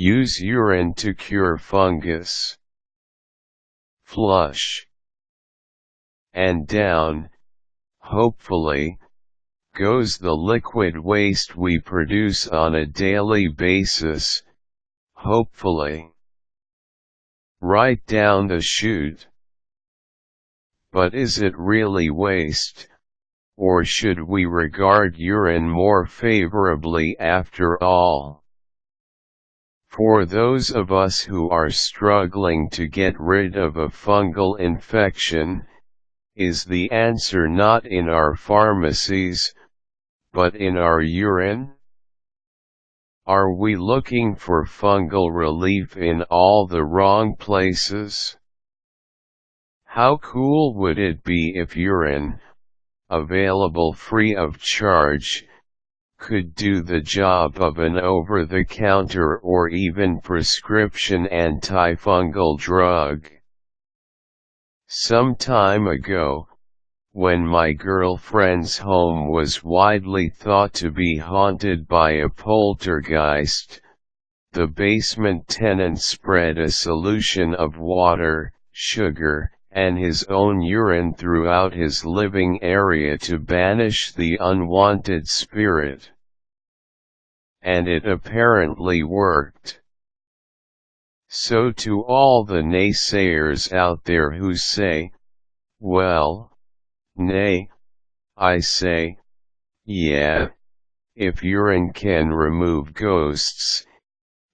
Use urine to cure fungus. Flush. And down, hopefully, goes the liquid waste we produce on a daily basis, hopefully. Right down the chute. But is it really waste, or should we regard urine more favorably after all? For those of us who are struggling to get rid of a fungal infection, is the answer not in our pharmacies, but in our urine? Are we looking for fungal relief in all the wrong places? How cool would it be if urine, available free of charge, could do the job of an over-the-counter or even prescription antifungal drug? Some time ago, when my girlfriend's home was widely thought to be haunted by a poltergeist, the basement tenant spread a solution of water, sugar, and his own urine throughout his living area to banish the unwanted spirit. And it apparently worked. So to all the naysayers out there who say, well, nay, I say, yeah, if urine can remove ghosts,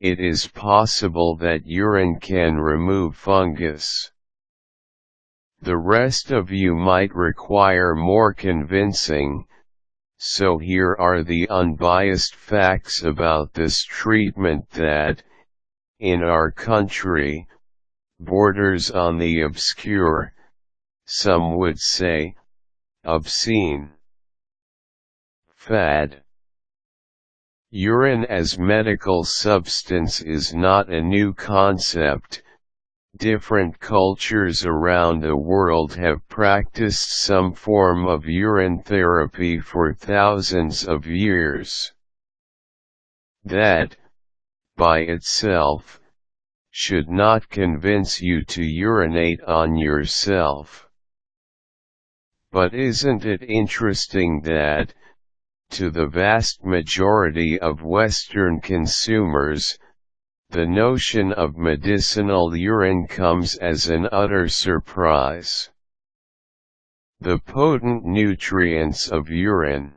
it is possible that urine can remove fungus. The rest of you might require more convincing, so here are the unbiased facts about this treatment that, in our country, borders on the obscure, some would say, obscene. Fad. Urine as medical substance is not a new concept. Different cultures around the world have practiced some form of urine therapy for thousands of years. That, by itself, should not convince you to urinate on yourself. But isn't it interesting that, to the vast majority of Western consumers, the notion of medicinal urine comes as an utter surprise. The potent nutrients of urine.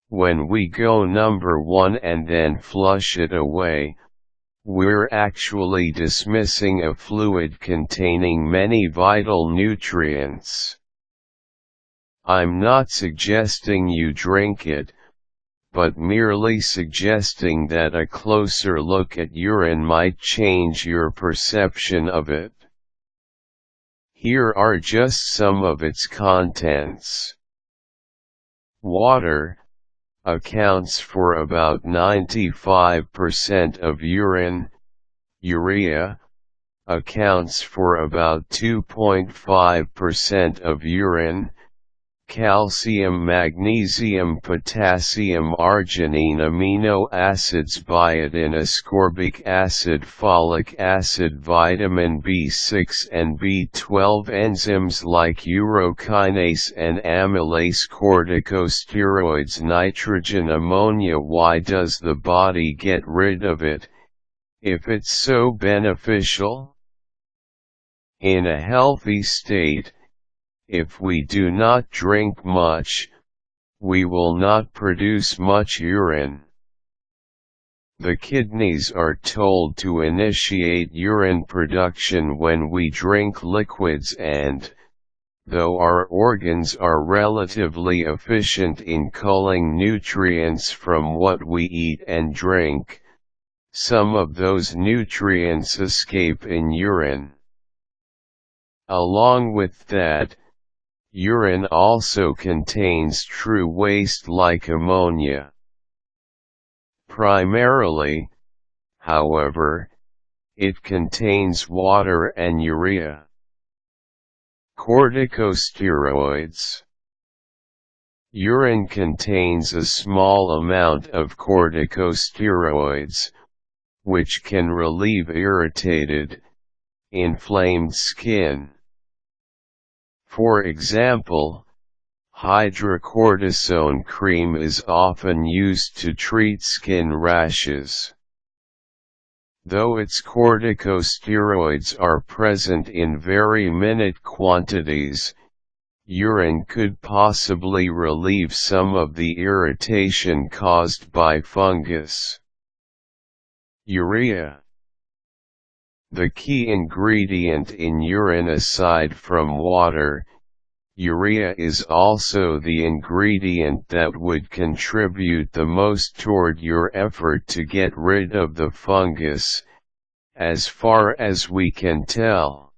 When we go number one and then flush it away, we're actually dismissing a fluid containing many vital nutrients. I'm not suggesting you drink it, but merely suggesting that a closer look at urine might change your perception of it. Here are just some of its contents. Water accounts for about 95% of urine. Urea accounts for about 2.5% of urine. Calcium, magnesium, potassium, arginine, amino acids, biotin, ascorbic acid, folic acid, vitamin B6 and B12, enzymes like urokinase and amylase, corticosteroids, nitrogen, ammonia. Why does the body get rid of it, if it's so beneficial? In a healthy state, if we do not drink much, we will not produce much urine. The kidneys are told to initiate urine production when we drink liquids and, though our organs are relatively efficient in culling nutrients from what we eat and drink, some of those nutrients escape in urine. Along with that, urine also contains true waste like ammonia. Primarily, however, it contains water and urea. Corticosteroids. Urine contains a small amount of corticosteroids, which can relieve irritated, inflamed skin. For example, hydrocortisone cream is often used to treat skin rashes. Though its corticosteroids are present in very minute quantities, urine could possibly relieve some of the irritation caused by fungus. Urea. The key ingredient in urine aside from water, urea is also the ingredient that would contribute the most toward your effort to get rid of the fungus, as far as we can tell.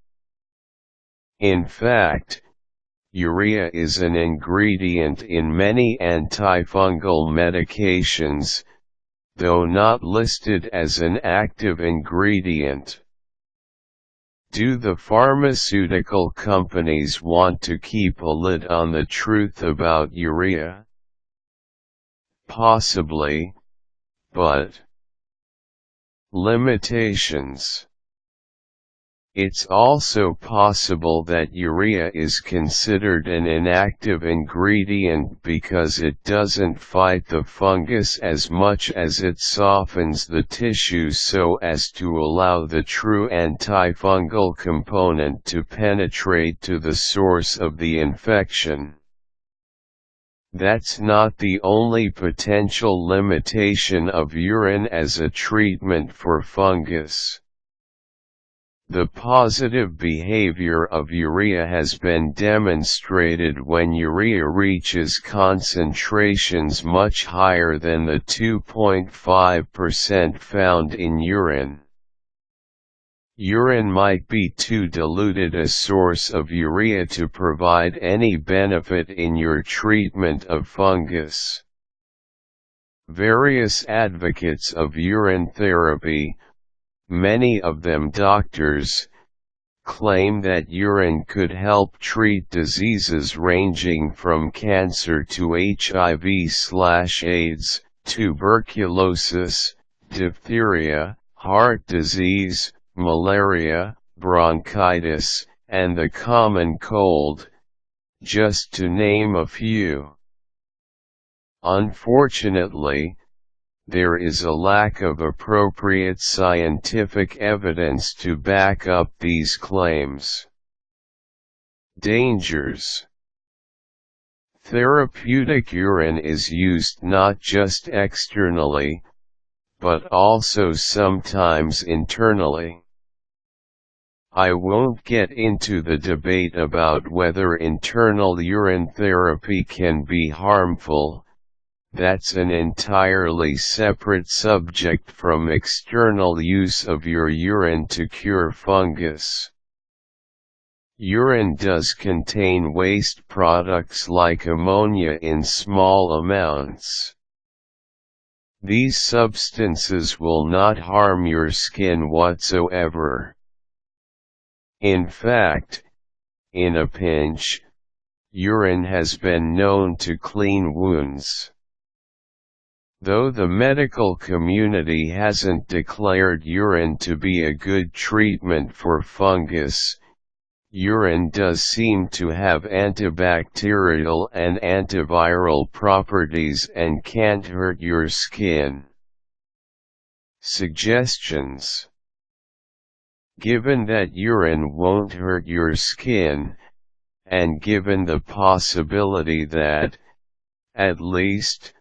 In fact, urea is an ingredient in many antifungal medications, though not listed as an active ingredient. Do the pharmaceutical companies want to keep a lid on the truth about urea? Possibly, but limitations. It's also possible that urea is considered an inactive ingredient because it doesn't fight the fungus as much as it softens the tissue so as to allow the true antifungal component to penetrate to the source of the infection. That's not the only potential limitation of urine as a treatment for fungus. The positive behavior of urea has been demonstrated when urea reaches concentrations much higher than the 2.5% found in urine. Urine might be too diluted a source of urea to provide any benefit in your treatment of fungus. Various advocates of urine therapy, many of them doctors, claim that urine could help treat diseases ranging from cancer to HIV/AIDS, tuberculosis, diphtheria, heart disease, malaria, bronchitis, and the common cold, just to name a few. Unfortunately, there is a lack of appropriate scientific evidence to back up these claims. Dangers. Therapeutic urine is used not just externally, but also sometimes internally. I won't get into the debate about whether internal urine therapy can be harmful. That's an entirely separate subject from external use of your urine to cure fungus. Urine does contain waste products like ammonia in small amounts. These substances will not harm your skin whatsoever. In fact, in a pinch, urine has been known to clean wounds. Though the medical community hasn't declared urine to be a good treatment for fungus, urine does seem to have antibacterial and antiviral properties and can't hurt your skin. Suggestions. Given that urine won't hurt your skin, and given the possibility that, at least,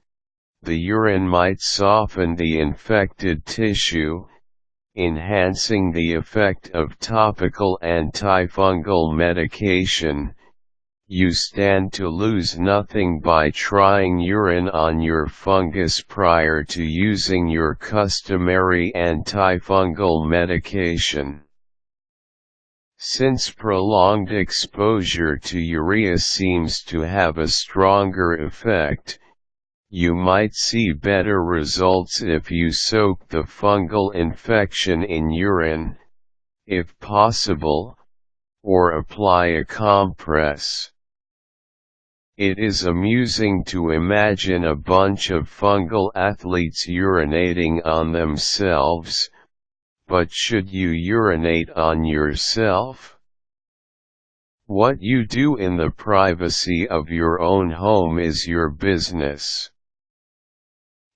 the urine might soften the infected tissue, enhancing the effect of topical antifungal medication, you stand to lose nothing by trying urine on your fungus prior to using your customary antifungal medication. Since prolonged exposure to urea seems to have a stronger effect, you might see better results if you soak the fungal infection in urine, if possible, or apply a compress. It is amusing to imagine a bunch of fungal athletes urinating on themselves, but should you urinate on yourself? What you do in the privacy of your own home is your business.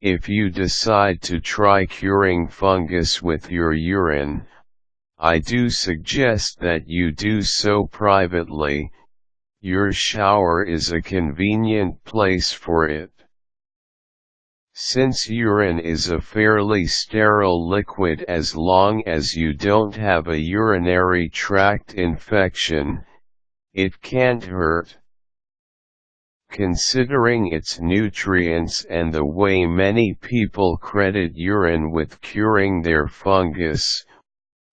If you decide to try curing fungus with your urine, I do suggest that you do so privately. Your shower is a convenient place for it. Since urine is a fairly sterile liquid as long as you don't have a urinary tract infection, it can't hurt. Considering its nutrients and the way many people credit urine with curing their fungus,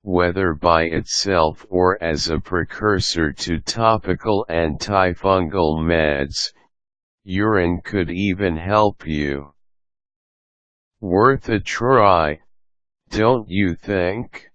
whether by itself or as a precursor to topical antifungal meds, urine could even help you. Worth a try, don't you think?